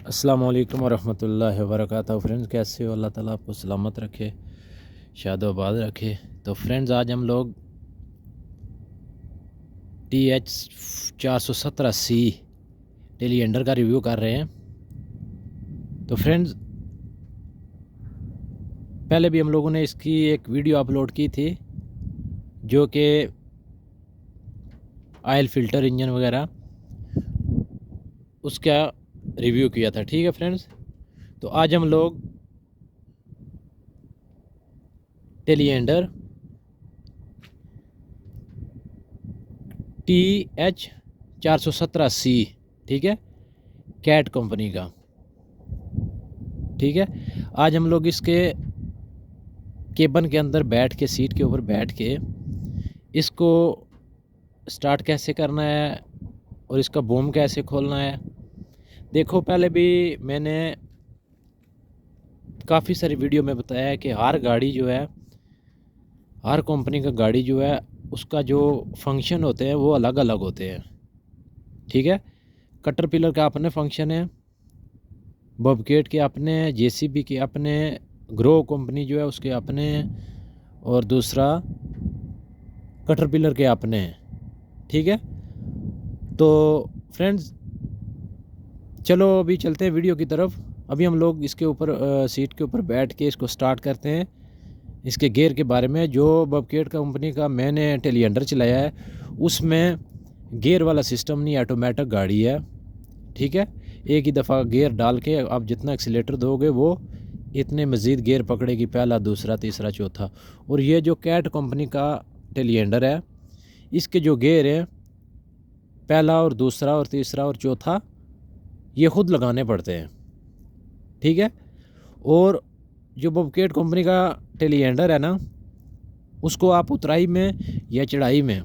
अस्सलाम वालेकुम वरहमतुल्लाहि वबरकातुहू। फ्रेंड्स, कैसे हो? अल्लाह ताला आपको सलामत रखे, शादोबाद रखे। तो फ्रेंड्स, आज हम लोग TH417C टेलीएंडर का रिव्यू कर रहे हैं। तो फ्रेंड्स, पहले भी हम लोगों ने इसकी एक वीडियो अपलोड की थी जो कि ऑयल फ़िल्टर, इंजन वगैरह उसका रिव्यू किया था। ठीक है फ्रेंड्स, तो आज हम लोग टेलीएंडर TH417C, ठीक है, कैट कंपनी का। ठीक है, आज हम लोग इसके केबन के अंदर बैठ के, सीट के ऊपर बैठ के इसको स्टार्ट कैसे करना है और इसका बूम कैसे खोलना है। देखो, पहले भी मैंने काफ़ी सारी वीडियो में बताया है कि हर गाड़ी जो है, हर कंपनी का गाड़ी जो है, उसका जो फंक्शन होते हैं वो अलग अलग होते हैं। ठीक है, कैटरपिलर का अपने फंक्शन है, बॉबकेट के अपने, जेसीबी के अपने, ग्रो कंपनी जो है उसके अपने, और दूसरा कैटरपिलर के अपने हैं। ठीक है, तो फ्रेंड्स चलो अभी चलते हैं वीडियो की तरफ। अभी हम लोग इसके ऊपर सीट के ऊपर बैठ के इसको स्टार्ट करते हैं। इसके गियर के बारे में, जो बॉबकेट कंपनी का मैंने टेलीएंडर चलाया है उसमें गियर वाला सिस्टम नहीं, ऑटोमेटिक गाड़ी है। ठीक है, एक ही दफ़ा गियर डाल के आप जितना एक्सीलेटर दोगे वो इतने मज़ीद गियर पकड़ेगी, पहला, दूसरा, तीसरा, चौथा। और ये जो कैट कंपनी का टेलीएंडर है, इसके जो गियर हैं, पहला और दूसरा और तीसरा और चौथा, ये ख़ुद लगाने पड़ते हैं। ठीक है, और जो बॉबकेट कंपनी का टेलीएंडर है ना, उसको आप उतराई में या चढ़ाई में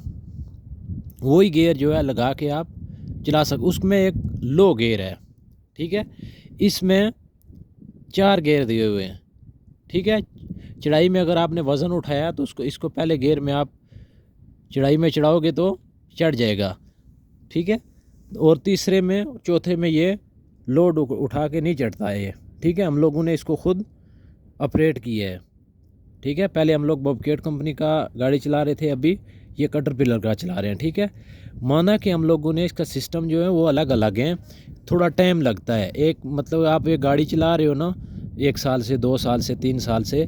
वही गियर जो है लगा के आप चला सक। उसमें एक लो गियर है। ठीक है, इसमें 4 गियर दिए हुए हैं। ठीक है, चढ़ाई में अगर आपने वज़न उठाया तो इसको पहले गियर में आप चढ़ाई में चढ़ाओगे तो चढ़ जाएगा। ठीक है, और तीसरे में, चौथे में ये लोड उठा के नहीं चढ़ता है ये। ठीक है, हम लोगों ने इसको ख़ुद ऑपरेट किया है। ठीक है, पहले हम लोग बॉबकेट कंपनी का गाड़ी चला रहे थे, अभी ये कैटरपिलर का चला रहे हैं। ठीक है, माना कि हम लोगों ने इसका सिस्टम जो है वो अलग अलग हैं, थोड़ा टाइम लगता है। एक मतलब आप एक गाड़ी चला रहे हो ना 1 साल से, 2 साल से, 3 साल से,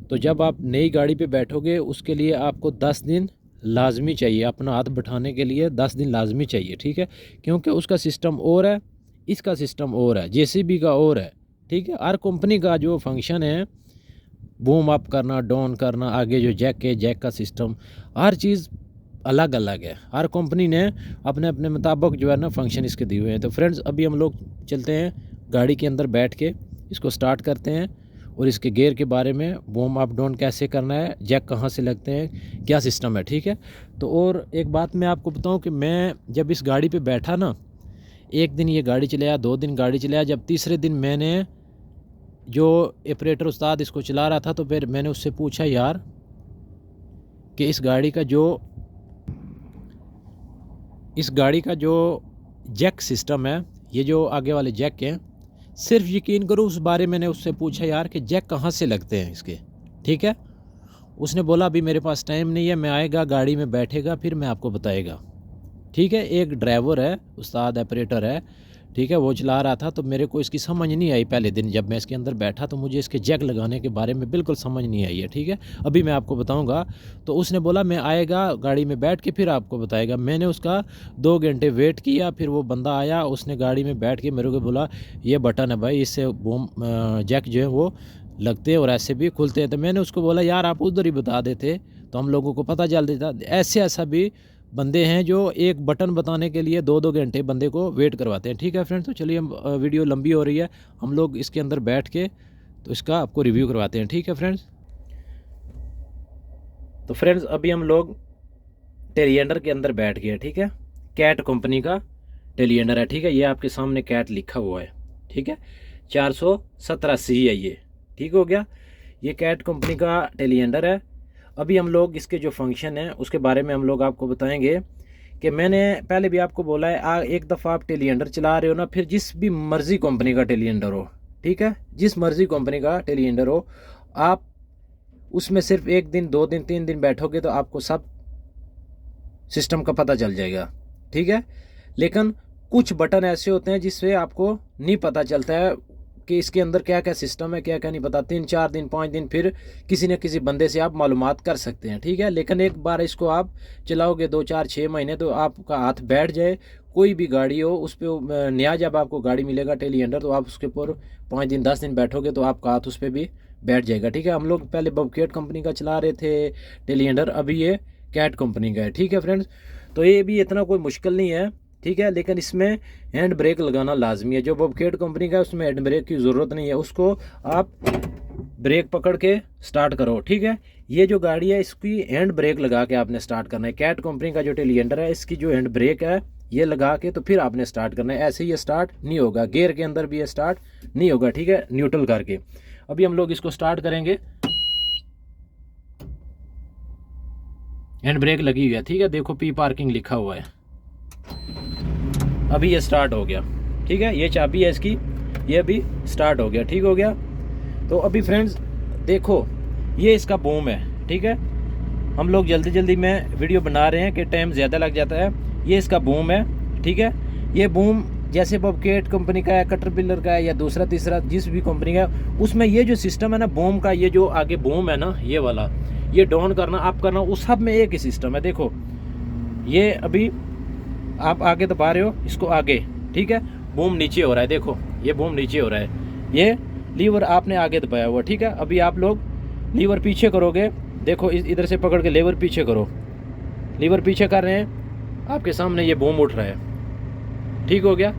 तो जब आप नई गाड़ी पे बैठोगे उसके लिए आपको 10 दिन लाजमी चाहिए, अपना हाथ बैठाने के लिए 10 दिन लाजमी चाहिए। ठीक है, क्योंकि उसका सिस्टम और है, इसका सिस्टम और है, जेसीबी का और है। ठीक है, हर कंपनी का जो फंक्शन है, बूम अप करना, डाउन करना, आगे जो जैक है, जैक का सिस्टम, हर चीज़ अलग अलग है। हर कंपनी ने अपने अपने मुताबिक जो है ना फंक्शन इसके दिए हुए हैं। तो फ्रेंड्स, अभी हम लोग चलते हैं गाड़ी के अंदर बैठ के, इसको स्टार्ट करते हैं और इसके गियर के बारे में, बूम अप डाउन कैसे करना है, जैक कहाँ से लगते हैं, क्या सिस्टम है। ठीक है, तो और एक बात मैं आपको बताऊँ कि मैं जब इस गाड़ी पर बैठा ना, एक दिन ये गाड़ी चलाया, 2 दिन गाड़ी चलाया, जब तीसरे दिन मैंने जो ऑपरेटर उस्ताद इसको चला रहा था, तो फिर मैंने उससे पूछा यार कि इस गाड़ी का जो जैक सिस्टम है, ये जो आगे वाले जैक हैं, सिर्फ यकीन करो उस बारे मैंने उससे पूछा यार कि जैक कहाँ से लगते हैं इसके। ठीक है, उसने बोला अभी मेरे पास टाइम नहीं है, मैं आएगा, गाड़ी में बैठेगा, फिर मैं आपको बताएगा। ठीक है, एक ड्राइवर है, उस्ताद ऑपरेटर है, ठीक है, वो चला रहा था, तो मेरे को इसकी समझ नहीं आई। पहले दिन जब मैं इसके अंदर बैठा तो मुझे इसके जैक लगाने के बारे में बिल्कुल समझ नहीं आई है। ठीक है, अभी मैं आपको बताऊंगा। तो उसने बोला मैं आएगा, गाड़ी में बैठ के फिर आपको बताएगा। मैंने उसका 2 घंटे वेट किया, फिर वो बंदा आया, उसने गाड़ी में बैठ के मेरे को बोला ये बटन है भाई, इससे बूम जैक जो है वो लगते हैं और ऐसे भी खुलते हैं। तो मैंने उसको बोला यार आप उधर ही बता देते तो हम लोगों को पता चल देता। ऐसा भी बंदे हैं जो एक बटन बताने के लिए 2-2 घंटे बंदे को वेट करवाते हैं। ठीक है फ्रेंड्स, तो चलिए, हम वीडियो लंबी हो रही है, हम लोग इसके अंदर बैठ के तो इसका आपको रिव्यू करवाते हैं। ठीक है फ्रेंड्स, तो फ्रेंड्स अभी हम लोग टेलीएंडर के अंदर बैठ गए। ठीक है, कैट कंपनी का टेलीएंडर है। ठीक है, ये आपके सामने कैट लिखा हुआ है। ठीक है, 417C है ये। ठीक हो गया, ये कैट कंपनी का टेलीएंडर है। अभी हम लोग इसके जो फंक्शन है उसके बारे में हम लोग आपको बताएंगे कि मैंने पहले भी आपको बोला है, एक दफ़ा आप टेलीएंडर चला रहे हो ना, फिर जिस भी मर्ज़ी कंपनी का टेलीएंडर हो, ठीक है, जिस मर्ज़ी कंपनी का टेलीएंडर हो, आप उसमें सिर्फ 1 दिन 2 दिन 3 दिन बैठोगे तो आपको सब सिस्टम का पता चल जाएगा, ठीक है। लेकिन कुछ बटन ऐसे होते हैं जिससे आपको नहीं पता चलता है कि इसके अंदर क्या क्या सिस्टम है, क्या क्या नहीं पता। 3-4 दिन 5 दिन फिर किसी न किसी बंदे से आप मालूमात कर सकते हैं, ठीक है। लेकिन एक बार इसको आप चलाओगे 2-4-6 महीने तो आपका हाथ बैठ जाए। कोई भी गाड़ी हो उस पर नया जब आपको गाड़ी मिलेगा टेलीएंडर, तो आप उसके ऊपर 5 दिन 10 दिन बैठोगे तो आपका हाथ उस पर भी बैठ जाएगा, ठीक है। हम लोग पहले बबकेट कंपनी का चला रहे थे टेलीएंडर, अभी ये कैट कंपनी का है, ठीक है फ्रेंड्स। तो ये भी इतना कोई मुश्किल नहीं है, ठीक है। लेकिन इसमें हैंड ब्रेक लगाना लाजमी है। जो बबकेट कंपनी का है उसमें हैंड ब्रेक की ज़रूरत नहीं है, उसको आप ब्रेक पकड़ के स्टार्ट करो, ठीक है। ये जो गाड़ी है इसकी हैंड ब्रेक लगा के आपने स्टार्ट करना है। कैट कंपनी का जो टेलीएंडर है इसकी जो हैंड ब्रेक है ये लगा के तो फिर आपने स्टार्ट करना है। ऐसे ये स्टार्ट नहीं होगा, गियर के अंदर भी ये स्टार्ट नहीं होगा, ठीक है, न्यूट्रल करके। अभी हम लोग इसको स्टार्ट करेंगे, हैंड ब्रेक लगी हुई है, ठीक है। देखो पी पार्किंग लिखा हुआ है, अभी ये स्टार्ट हो गया, ठीक है। ये चाबी है इसकी, ये अभी स्टार्ट हो गया, ठीक हो गया। तो अभी फ्रेंड्स देखो ये इसका बूम है, ठीक है। हम लोग जल्दी जल्दी में वीडियो बना रहे हैं कि टाइम ज़्यादा लग जाता है। ये इसका बूम है, ठीक है। ये बूम जैसे बबकेट कंपनी का है, कैटरपिलर का है या दूसरा तीसरा जिस भी कंपनी का है, उसमें ये जो सिस्टम है ना बूम का, ये जो आगे बूम है ना ये वाला, ये डाउन करना अप करना, उस सब में एक ही सिस्टम है। देखो ये अभी आप आगे दबा रहे हो इसको आगे, ठीक है, बूम नीचे हो रहा है, देखो ये बूम नीचे हो रहा है, ये लीवर आपने आगे दबाया हुआ, ठीक है। अभी आप लोग लीवर पीछे करोगे, देखो इधर से पकड़ के लीवर पीछे करो, लीवर पीछे कर रहे हैं, आपके सामने ये बूम उठ रहा है, ठीक हो गया।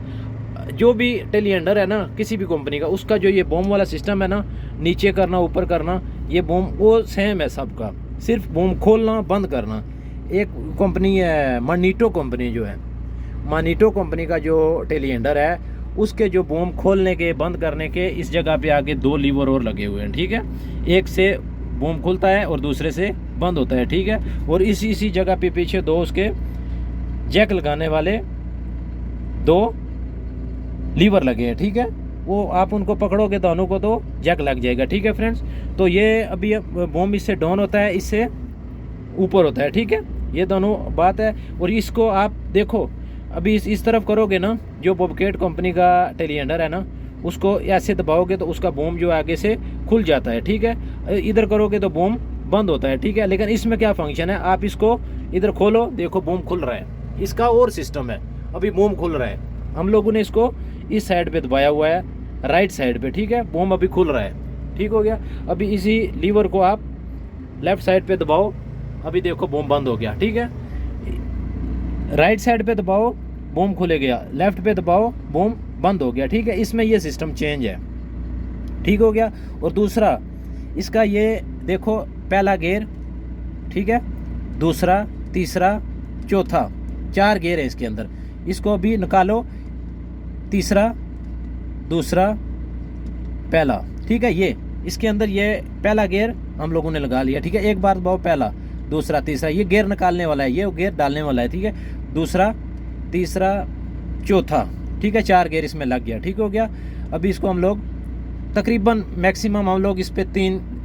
जो भी टेलीएंडर है ना किसी भी कंपनी का, उसका जो ये बूम वाला सिस्टम है ना, नीचे करना ऊपर करना, ये बूम वो सेम है सबका, सिर्फ बूम खोलना बंद करना। एक कंपनी है मानीटो कंपनी, जो है मानीटो कंपनी का जो टेलीएंडर है उसके जो बूम खोलने के बंद करने के इस जगह पे आगे 2 लीवर और लगे हुए हैं, ठीक है। एक से बूम खुलता है और दूसरे से बंद होता है, ठीक है। और इसी जगह पे पीछे 2 उसके जैक लगाने वाले 2 लीवर लगे हैं, ठीक है। वो आप उनको पकड़ोगे दोनों को तो जैक लग जाएगा, ठीक है फ्रेंड्स। तो ये अभी बूम इससे डाउन होता है, इससे ऊपर होता है, ठीक है, ये दोनों बात है। और इसको आप देखो अभी इस तरफ करोगे ना, जो बबकेट कंपनी का टेलीएंडर है ना, उसको ऐसे दबाओगे तो उसका बूम जो आगे से खुल जाता है, ठीक है। इधर करोगे तो बूम बंद होता है, ठीक है। लेकिन इसमें क्या फंक्शन है, आप इसको इधर खोलो, देखो बूम खुल रहा है, इसका और सिस्टम है, अभी बूम खुल रहा है। हम लोगों ने इसको इस साइड पे दबाया हुआ है, राइट साइड पे, ठीक है, बूम अभी खुल रहा है, ठीक हो गया। अभी इसी लीवर को आप लेफ्ट साइड पे दबाओ, अभी देखो बूम बंद हो गया, ठीक है। राइट साइड पे दबाओ बूम खुले गया, लेफ्ट पे दबाओ बूम बंद हो गया, ठीक है। इसमें ये सिस्टम चेंज है, ठीक हो गया। और दूसरा इसका ये देखो पहला गियर, ठीक है, दूसरा तीसरा चौथा, 4 गियर है इसके अंदर। इसको अभी निकालो, तीसरा दूसरा पहला, ठीक है। ये इसके अंदर ये पहला गियर हम लोगों ने लगा लिया, ठीक है। एक बार दबाओ पहला दूसरा तीसरा, ये गियर निकालने वाला है, ये गियर डालने वाला है, ठीक है। दूसरा तीसरा चौथा, ठीक है, 4 गियर इसमें लग गया, ठीक हो गया। अभी इसको हम लोग तकरीबन मैक्सिमम हम लोग इस पे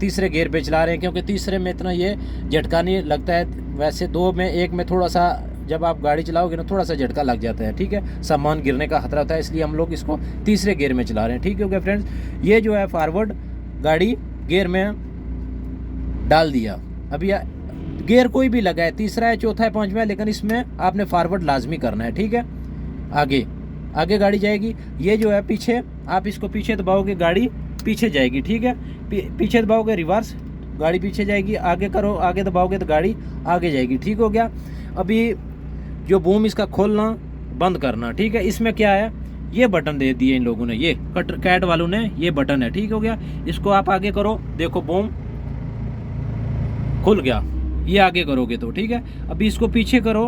तीसरे गियर पे चला रहे हैं, क्योंकि तीसरे में इतना ये झटका नहीं लगता है। वैसे 2 में 1 में थोड़ा सा जब आप गाड़ी चलाओगे ना थोड़ा सा झटका लग जाता है, ठीक है, सामान गिरने का खतरा होता है, इसलिए हम लोग इसको तीसरे गियर में चला रहे हैं, ठीक हो गया फ्रेंड्स। ये जो है फॉरवर्ड गाड़ी गियर में डाल दिया। अभी गियर कोई भी लगा है, तीसरा है चौथा है पांचवा है, लेकिन इसमें आपने फॉरवर्ड लाजमी करना है, ठीक है। आगे गाड़ी जाएगी। ये जो है पीछे, आप इसको पीछे दबाओगे गाड़ी पीछे जाएगी, ठीक है। पीछे दबाओगे रिवर्स, गाड़ी पीछे जाएगी। आगे करो, आगे दबाओगे तो गाड़ी आगे जाएगी, ठीक हो गया। अभी जो बूम इसका खोलना बंद करना, ठीक है। इसमें क्या है, ये बटन दे दिए इन लोगों ने, ये कैट वालों ने, ये बटन है, ठीक हो गया। इसको आप आगे करो, देखो बूम खुल गया, ये आगे करोगे तो, ठीक है। अभी इसको पीछे करो,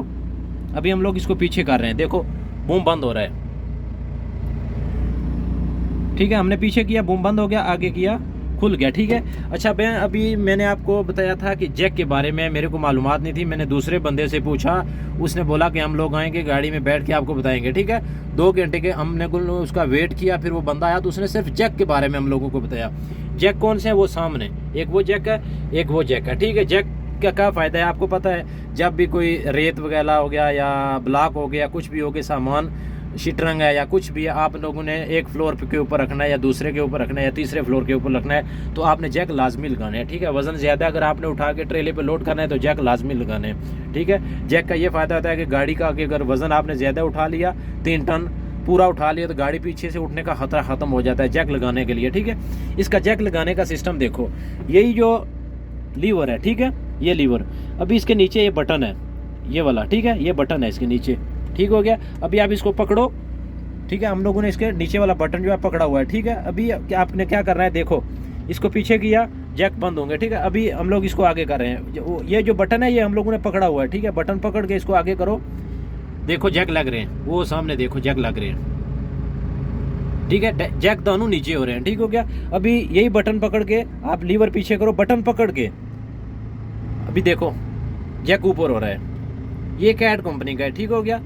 अभी हम लोग इसको पीछे कर रहे हैं, देखो बूम बंद हो रहा है, ठीक है। हमने पीछे किया बूम बंद हो गया, आगे किया खुल गया, ठीक है। अच्छा मैं अभी मैंने आपको बताया था कि जैक के बारे में मेरे को मालूमात नहीं थी, मैंने दूसरे बंदे से पूछा, उसने बोला कि हम लोग आएंगे गाड़ी में बैठ के आपको बताएंगे, ठीक है। 2 घंटे के हमने उसका वेट किया, फिर वो बंदा आया तो उसने सिर्फ जैक के बारे में हम लोगों को बताया। जैक कौन से है, वो सामने एक वो जैक है, एक वो जैक है, ठीक है। जैक का क्या फ़ायदा है आपको पता है, जब भी कोई रेत वगैरह हो गया या ब्लॉक हो गया, कुछ भी हो गया, सामान शिटरंग है या कुछ भी है, आप लोगों ने एक फ्लोर के ऊपर रखना है या दूसरे के ऊपर रखना है या तीसरे फ्लोर के ऊपर रखना है, तो आपने जैक लाजमी लगाने हैं, ठीक है। वज़न ज़्यादा अगर आपने उठा के ट्रेले पे लोड करना है तो जैक लाजमी लगाने हैं, ठीक है। जैक का ये फ़ायदा होता है कि गाड़ी का अगर वज़न आपने ज़्यादा उठा लिया, 3 टन पूरा उठा लिया, तो गाड़ी पीछे से उठने का खतरा ख़त्म हो जाता है जैक लगाने के लिए, ठीक है। इसका जैक लगाने का सिस्टम देखो, यही जो लीवर है, ठीक है, ये लीवर, अभी इसके नीचे ये बटन है, ये वाला, ठीक है, ये बटन है इसके नीचे, ठीक हो गया। अभी आप इसको पकड़ो, ठीक है, हम लोगों ने इसके नीचे वाला बटन जो है पकड़ा हुआ है, ठीक है। अभी आपने क्या करना है, देखो इसको पीछे किया, जैक बंद होंगे, ठीक है। अभी हम लोग इसको आगे कर रहे हैं, ये जो बटन है ये हम लोगों ने पकड़ा हुआ है, ठीक है। बटन पकड़ के इसको आगे करो, देखो जैक लग रहे हैं, वो सामने देखो जैक लग रहे हैं, ठीक है। जैक दोनों नीचे हो रहे हैं, ठीक हो गया। अभी यही बटन पकड़ के आप लीवर पीछे करो, बटन पकड़ के, अभी देखो जैक ऊपर हो रहा है, ये कैट कंपनी का है, ठीक हो गया।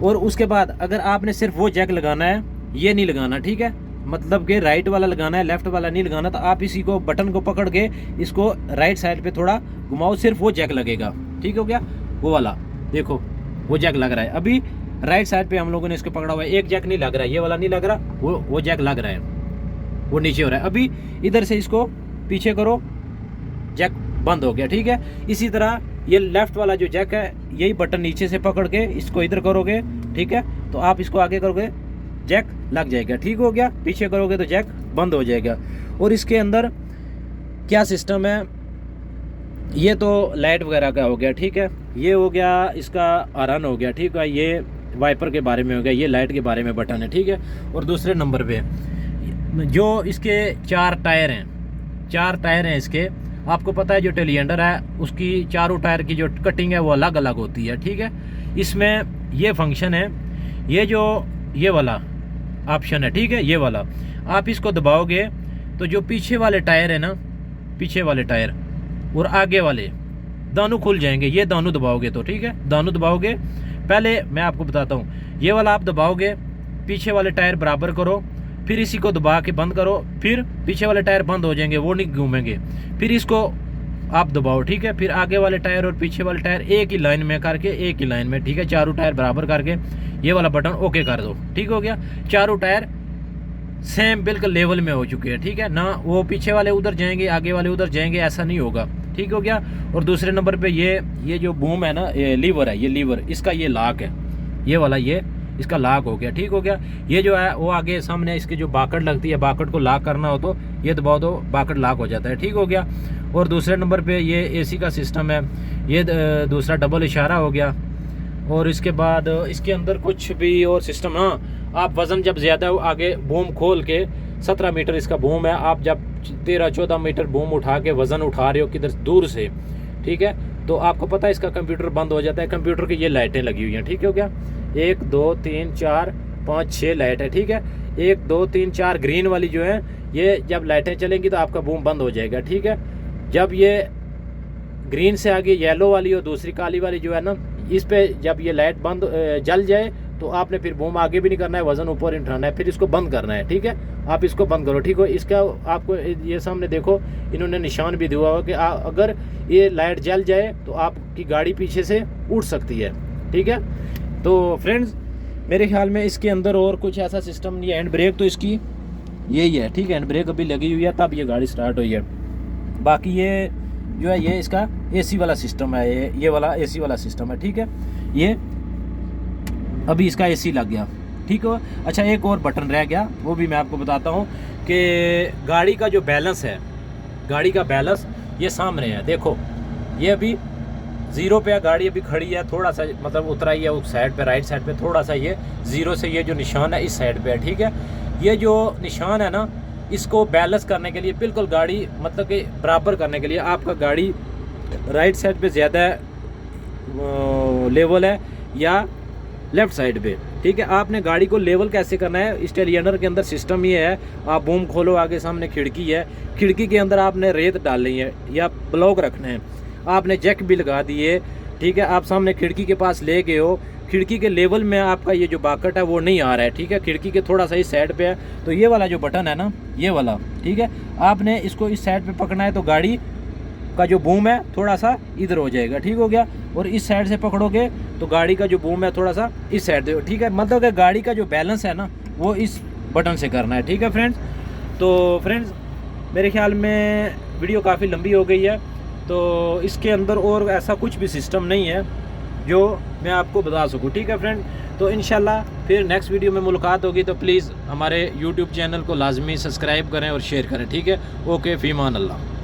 और उसके बाद अगर आपने सिर्फ वो जैक लगाना है, ये नहीं लगाना, ठीक है, मतलब कि राइट वाला लगाना है, लेफ्ट वाला नहीं लगाना, तो आप इसी को बटन को पकड़ के इसको राइट साइड पे थोड़ा घुमाओ, सिर्फ वो जैक लगेगा, ठीक हो गया। वो वाला देखो वो जैक लग रहा है, अभी राइट साइड पे हम लोगों ने इसको पकड़ा हुआ है, एक जैक नहीं लग रहा है, ये वाला नहीं लग रहा, वो जैक लग रहा है, वो नीचे हो रहा है। अभी इधर से इसको पीछे करो, जैक बंद हो गया, ठीक है। इसी तरह ये लेफ्ट वाला जो जैक है, यही बटन नीचे से पकड़ के इसको इधर करोगे, ठीक है, तो आप इसको आगे करोगे, जैक लग जाएगा, ठीक हो गया। पीछे करोगे तो जैक बंद हो जाएगा। और इसके अंदर क्या सिस्टम है, ये तो लाइट वगैरह का हो गया, ठीक है, ये हो गया इसका आरन हो गया, ठीक है, ये वाइपर के बारे में हो गया, ये लाइट के बारे में बटन है, ठीक है। और दूसरे नंबर पे जो इसके 4 टायर हैं इसके, आपको पता है जो टेलिएंडर है उसकी चारों टायर की जो कटिंग है वो अलग अलग होती है, ठीक है। इसमें ये फंक्शन है, ये वाला ऑप्शन है, ठीक है, ये वाला आप इसको दबाओगे तो जो पीछे वाले टायर है ना, पीछे वाले टायर और आगे वाले दोनों खुल जाएंगे, ये दोनों दबाओगे तो, ठीक है, दोनों दबाओगे। पहले मैं आपको बताता हूँ, ये वाला आप दबाओगे, पीछे वाले टायर बराबर करो, फिर इसी को दबा के बंद करो, फिर पीछे वाले टायर बंद हो जाएंगे, वो नहीं घूमेंगे, फिर इसको आप दबाओ, ठीक है, फिर आगे वाले टायर और पीछे वाले टायर एक ही लाइन में करके, एक ही लाइन में, ठीक है, चारों टायर बराबर करके ये वाला बटन ओके कर दो, ठीक हो गया। चारों टायर सेम बिल्कुल लेवल में हो चुके हैं, ठीक है, ना वो पीछे वाले उधर जाएंगे आगे वाले उधर जाएंगे, ऐसा नहीं होगा, ठीक हो गया। और दूसरे नंबर पे ये जो बूम है ना, ये लीवर है, ये लीवर इसका ये लॉक है, ये वाला ये इसका लॉक हो गया, ठीक हो गया। ये जो है वो आगे सामने इसकी जो बाकट लगती है, बाकट को लॉक करना हो तो ये दबाओ दो, बाकट लॉक हो जाता है, ठीक हो गया। और दूसरे नंबर पे ये एसी का सिस्टम है, ये दूसरा डबल इशारा हो गया। और इसके बाद इसके अंदर कुछ भी और सिस्टम, हाँ, आप वज़न जब ज़्यादा आगे बूम खोल के 17 मीटर इसका बूम है, आप जब 13-14 मीटर बूम उठा के वज़न उठा रहे हो किधर दूर से, ठीक है, तो आपको पता है इसका कंप्यूटर बंद हो जाता है। कंप्यूटर की ये लाइटें लगी हुई हैं, ठीक हो गया, 1 2 3 4 5 6 लाइट है, ठीक है, 1 2 3 4 ग्रीन वाली जो है, ये जब लाइटें चलेंगी तो आपका बूम बंद हो जाएगा, ठीक है। जब ये ग्रीन से आगे येलो वाली और दूसरी काली वाली जो है ना, इस पे जब ये लाइट बंद जल जाए तो आपने फिर बूम आगे भी नहीं करना है, वज़न ऊपर नहीं उठाना है, फिर इसको बंद करना है, ठीक है। आप इसको बंद करो, ठीक हो। इसका आपको ये सामने देखो इन्होंने निशान भी दिया हुआ कि अगर ये लाइट जल जाए तो आपकी गाड़ी पीछे से उड़ सकती है, ठीक है। तो फ्रेंड्स मेरे ख्याल में इसके अंदर और कुछ ऐसा सिस्टम नहीं है। हैंड ब्रेक तो इसकी यही है, ठीक है, हैंड ब्रेक अभी लगी हुई है तब ये गाड़ी स्टार्ट हुई है। बाकी ये जो है ये इसका एसी वाला सिस्टम है, ये वाला एसी वाला सिस्टम है, ठीक है। ये अभी इसका एसी लग गया, ठीक है। अच्छा एक और बटन रह गया, वो भी मैं आपको बताता हूँ कि गाड़ी का जो बैलेंस है, गाड़ी का बैलेंस ये सामने है, देखो ये अभी 0 पे है, गाड़ी अभी खड़ी है, थोड़ा सा मतलब उतराई है उस साइड पे, राइट साइड पे थोड़ा सा, ये 0 से ये जो निशान है इस साइड पे है, ठीक है। ये जो निशान है ना, इसको बैलेंस करने के लिए बिल्कुल गाड़ी मतलब कि बराबर करने के लिए आपका गाड़ी राइट साइड पे ज़्यादा लेवल है या लेफ़्ट साइड पे, ठीक है। आपने गाड़ी को लेवल कैसे करना है, स्टेलियनर के अंदर सिस्टम ये है, आप बूम खोलो, आगे सामने खिड़की है, खिड़की के अंदर आपने रेत डालनी है या ब्लॉक रखना है, आपने जैक भी लगा दिए, ठीक है। आप सामने खिड़की के पास ले गए हो, खिड़की के लेवल में आपका ये जो बाकट है वो नहीं आ रहा है, ठीक है, खिड़की के थोड़ा सा इस साइड पे है, तो ये वाला जो बटन है ना, ये वाला, ठीक है, आपने इसको इस साइड पे पकड़ना है, तो गाड़ी का जो बूम है थोड़ा सा इधर हो जाएगा, ठीक हो गया। और इस साइड से पकड़ोगे तो गाड़ी का जो बूम है थोड़ा सा इस साइड से, ठीक है। मतलब कि गाड़ी का जो बैलेंस है ना वो इस बटन से करना है, ठीक है फ्रेंड्स। तो फ्रेंड्स मेरे ख्याल में वीडियो काफ़ी लंबी हो गई है, तो इसके अंदर और ऐसा कुछ भी सिस्टम नहीं है जो मैं आपको बता सकूं, ठीक है फ्रेंड। तो इंशाल्लाह फिर नेक्स्ट वीडियो में मुलाकात होगी, तो प्लीज़ हमारे यूट्यूब चैनल को लाजमी सब्सक्राइब करें और शेयर करें, ठीक है। ओके, फ़ीमान अल्लाह।